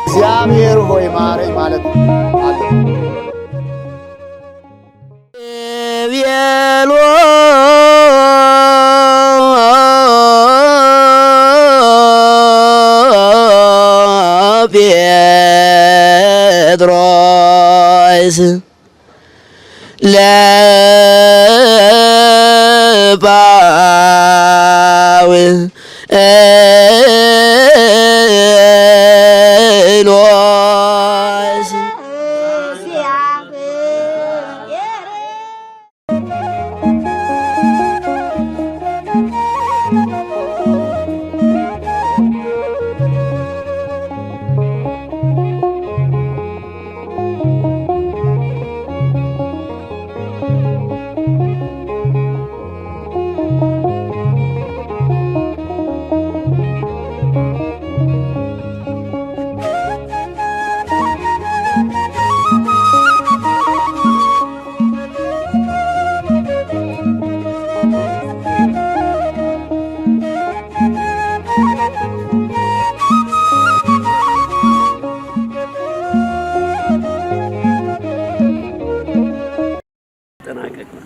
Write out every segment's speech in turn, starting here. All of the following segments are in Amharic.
እግዚአብሔር ሆይ ማረኝ ማለት አለ። ቤሎ ጴጥሮስ ለባው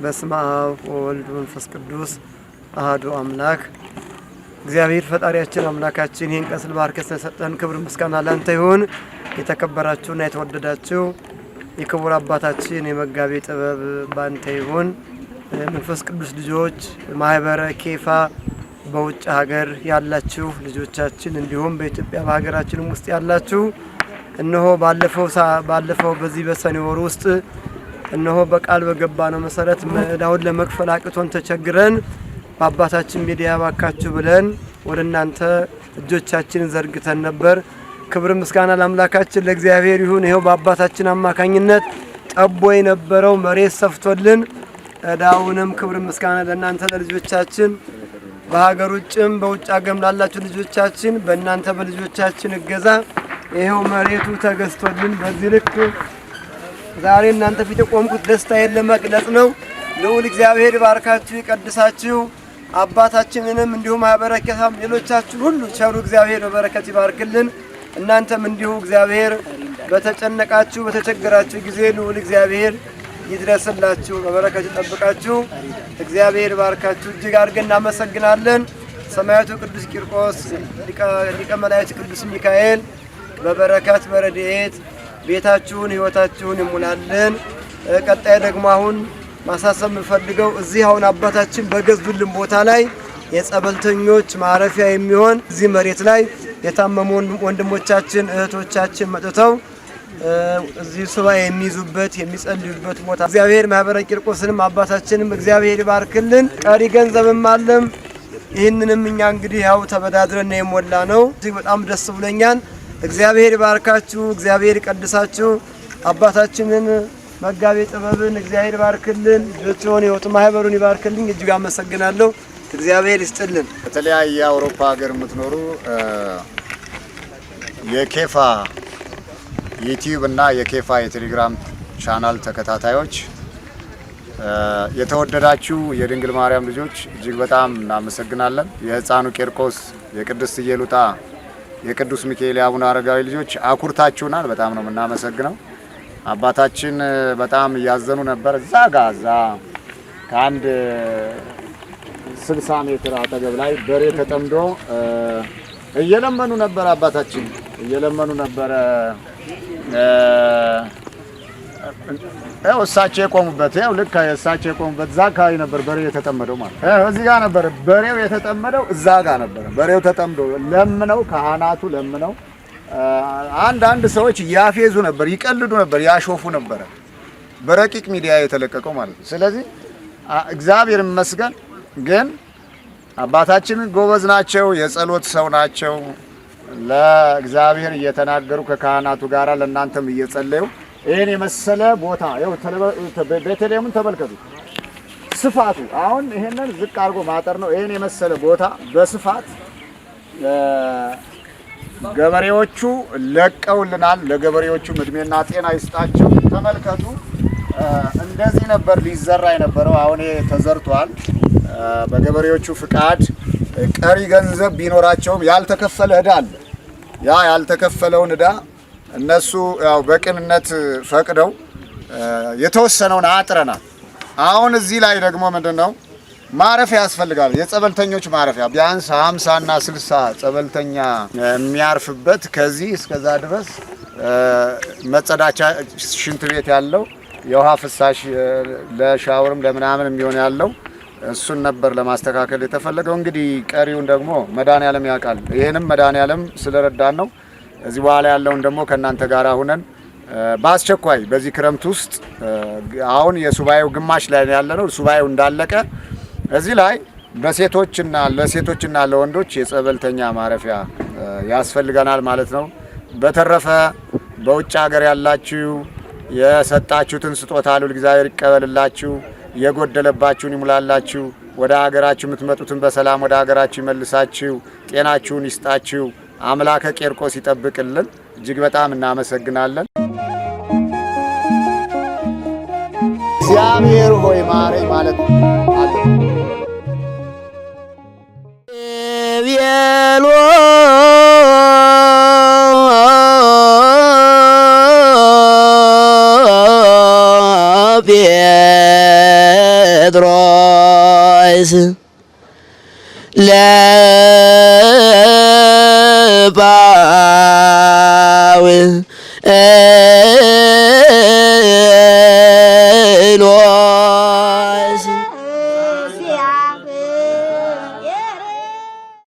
በስመ አብ ወወልድ ወመንፈስ ቅዱስ አሐዱ አምላክ። እግዚአብሔር ፈጣሪያችን አምላካችን ይህን ቀን ስለባርከት ስለሰጠን ክብር ምስጋና ላንተ ይሁን። የተከበራችሁና የተወደዳችሁ የክቡር አባታችን የመጋቤ ጥበብ ባንተ ይሁን። መንፈስ ቅዱስ ልጆች ማህበረ ኬፋ በውጭ ሀገር ያላችሁ ልጆቻችን እንዲሁም በኢትዮጵያ በሀገራችንም ውስጥ ያላችሁ እነሆ ባለፈው በዚህ በሰኔ ወር ውስጥ እነሆ በቃል በገባነው መሰረት ዕዳውን ለመክፈል አቅቶን ተቸግረን በአባታችን ሚዲያ ባካችሁ ብለን ወደ እናንተ እጆቻችንን ዘርግተን ነበር። ክብር ምስጋና ለአምላካችን ለእግዚአብሔር ይሁን። ይሄው በአባታችን አማካኝነት ጠቦ የነበረው መሬት ሰፍቶልን ዕዳውንም ክብር ምስጋና ለእናንተ ለልጆቻችን በሀገር ውጭም በውጭ ሀገርም ላላችሁ ልጆቻችን በእናንተ በልጆቻችን እገዛ ይሄው መሬቱ ተገዝቶልን በዚህ ልክ ዛሬ እናንተ ፊት ቆምኩት ደስታዬን ለመግለጽ ነው። ልዑል እግዚአብሔር ይባርካችሁ ይቀድሳችሁ። አባታችንንም እንዲሁ ማህበረ ኬፋም ሌሎቻችሁ ሁሉ ቸሩ እግዚአብሔር በበረከት ይባርክልን። እናንተም እንዲሁ እግዚአብሔር በተጨነቃችሁ በተቸገራችሁ ጊዜ ልዑል እግዚአብሔር ይድረስላችሁ በበረከት ይጠብቃችሁ። እግዚአብሔር ይባርካችሁ። እጅግ አድርገን እናመሰግናለን። ሰማያቱ ቅዱስ ቂርቆስ ሊቀ መላእክት ቅዱስ ሚካኤል በበረከት በረድኤት ቤታችሁን ህይወታችሁን ይሙላልን። ቀጣይ ደግሞ አሁን ማሳሰብ የምፈልገው እዚህ አሁን አባታችን በገዙልን ቦታ ላይ የጸበልተኞች ማረፊያ የሚሆን እዚህ መሬት ላይ የታመሙ ወንድሞቻችን እህቶቻችን መጥተው እዚህ ሱባኤ የሚይዙበት የሚጸልዩበት ቦታ እግዚአብሔር ማህበረ ቂርቆስንም አባታችንም እግዚአብሔር ይባርክልን። ቀሪ ገንዘብም አለም። ይህንንም እኛ እንግዲህ ያው ተበዳድረን የሞላ ነው። እጅግ በጣም ደስ ብሎኛል። እግዚአብሔር ይባርካችሁ፣ እግዚአብሔር ይቀድሳችሁ። አባታችንን መጋቤ ጥበብን እግዚአብሔር ይባርክልን። ልጆቹን ይወጡ ማህበሩን ይባርክልኝ። እጅግ አመሰግናለሁ። እግዚአብሔር ይስጥልን። በተለያየ አውሮፓ ሀገር የምትኖሩ የኬፋ ዩቲዩብ እና የኬፋ የቴሌግራም ቻናል ተከታታዮች የተወደዳችሁ የድንግል ማርያም ልጆች እጅግ በጣም እናመሰግናለን። የህፃኑ ቂርቆስ የቅድስት ኢየሉጣ የቅዱስ ሚካኤል አቡነ አረጋዊ ልጆች አኩርታችሁናል። በጣም ነው የምናመሰግነው። አባታችን በጣም እያዘኑ ነበር። እዛ ከአንድ 60 ሜትር አጠገብ ላይ በሬ ተጠምዶ እየለመኑ ነበር። አባታችን እየለመኑ ነበር። እሳቸው የቆሙበት ልክ እሳቸው የቆሙበት እዛ አካባቢ ነበር በሬው የተጠመደው ማለት እዚህ ጋር ነበር በሬው የተጠመደው። እዛ ጋር ነበር በሬው ተጠምዶ ለምነው ካህናቱ ለምነው አንድ ሰዎች ያፌዙ ነበር፣ ይቀልዱ ነበር፣ ያሾፉ ነበር። በረቂቅ ሚዲያ የተለቀቀው ማለት ነው። ስለዚህ እግዚአብሔር ይመስገን። ግን አባታችን ጎበዝ ናቸው፣ የጸሎት ሰው ናቸው። ለእግዚአብሔር እየተናገሩ ከካህናቱ ጋር ለእናንተም እየጸለዩ ይሄን የመሰለ ቦታ ቤተልሔምን ተመልከቱ። ስፋቱ አሁን ይሄንን ዝቅ አድርጎ ማጠር ነው። ይሄን የመሰለ ቦታ በስፋት ገበሬዎቹ ለቀውልናል። ለገበሬዎቹ እድሜና ጤና ይስጣቸው። ተመልከቱ። እንደዚህ ነበር ሊዘራ የነበረው። አሁን ተዘርቷል። በገበሬዎቹ ፍቃድ ቀሪ ገንዘብ ቢኖራቸውም ያልተከፈለ ዕዳ አለ። ያ ያልተከፈለውን ዕዳ እነሱ ያው በቅንነት ፈቅደው የተወሰነውን አጥረናል። አሁን እዚህ ላይ ደግሞ ምንድነው ማረፊያ ያስፈልጋል። የጸበልተኞች ማረፊያ ቢያንስ 50 እና 60 ጸበልተኛ የሚያርፍበት ከዚህ እስከዛ ድረስ መጸዳቻ ሽንት ቤት ያለው የውሃ ፍሳሽ ለሻወርም ለምናምን የሚሆን ያለው እሱን ነበር ለማስተካከል የተፈለገው። እንግዲህ ቀሪውን ደግሞ መድኃኔዓለም ያውቃል። ይሄንም መድኃኔዓለም ስለረዳን ነው። እዚህ በኋላ ያለውን ደግሞ ከእናንተ ጋር ሁነን በአስቸኳይ በዚህ ክረምት ውስጥ አሁን የሱባኤው ግማሽ ላይ ያለነው ሱባኤው እንዳለቀ እዚህ ላይ ለሴቶችና ለወንዶች የጸበልተኛ ማረፊያ ያስፈልገናል ማለት ነው። በተረፈ በውጭ ሀገር ያላችሁ የሰጣችሁትን ስጦታ ሁሉ እግዚአብሔር ይቀበልላችሁ፣ የጎደለባችሁን ይሙላላችሁ፣ ወደ ሀገራችሁ የምትመጡትን በሰላም ወደ ሀገራችሁ ይመልሳችሁ፣ ጤናችሁን ይስጣችሁ፣ አምላከ ቄርቆስ ይጠብቅልን። እጅግ በጣም እናመሰግናለን። እግዚአብሔር ሆይ ማረኝ ማለት አለ። ቤሎ ጴጥሮስ ለባው